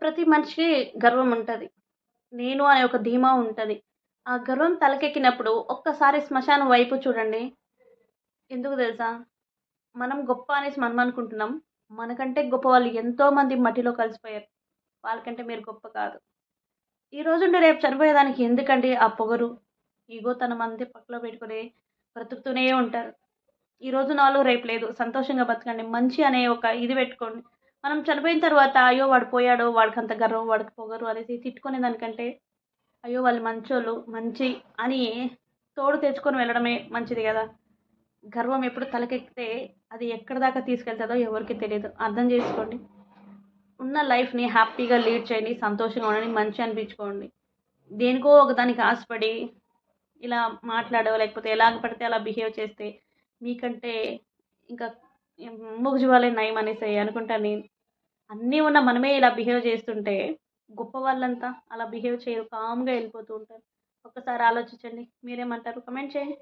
ప్రతి మనిషికి గర్వం ఉంటది. నేను అనే ఒక ధీమా ఉంటది. ఆ గర్వం తలకెక్కినప్పుడు ఒక్కసారి శ్మశానం వైపు చూడండి. ఎందుకు తెలుసా? మనం గొప్ప అనేసి మనం అనుకుంటున్నాం. మనకంటే గొప్ప వాళ్ళు ఎంతో మంది మట్టిలో కలిసిపోయారు. వాళ్ళకంటే మీరు గొప్ప కాదు. ఈ రోజుండి రేపు చనిపోయేదానికి ఎందుకండి ఆ పొగరు, ఈగోతనం అంతే పక్కలో పెట్టుకొని బ్రతుకుతూనే ఉంటారు. ఈ రోజు నాలో రేపు లేదు. సంతోషంగా బతకండి. మంచి అనే ఒక ఇది పెట్టుకోండి. మనం చనిపోయిన తర్వాత అయ్యో! వాడు పోయాడు. వాడికంత గర్వం, వాడికి పొగరు అనేసి తిట్టుకునే దానికంటే, అయ్యో! వాళ్ళు మంచోళ్ళు, మంచి అని తోడు తెచ్చుకొని వెళ్ళడమే మంచిది గదా! గర్వం ఎప్పుడు తలకెక్కితే అది ఎక్కడి దాకా తీసుకెళ్తదో ఎవరికీ తెలీదు. అర్థం చేసుకోండి. ఉన్న లైఫ్‌ని హ్యాపీగా లీడ్ చేయండి. సంతోషంగా ఉండండి. మంచి అనిపించుకోండి. దేనికో ఒకదానికి ఆశపడి ఇలా మాట్లాడో, లేకపోతే ఎలాగ పడితే అలా బిహేవ్ చేస్తే మీకంటే ఇంకా మూగజీవాలే నయం అనేసి అనుకుంటాను నేను. అన్నీ ఉన్న మనమే ఇలా బిహేవ్ చేస్తుంటే, గొప్ప వాళ్ళంతా అలా బిహేవ్ చేయరు. కామ్‌గా ఎళ్ళిపోతూ ఉంటారు. ఒక్కసారి ఆలోచించండి. మీరేమంటారు? కామెంట్ చేయండి.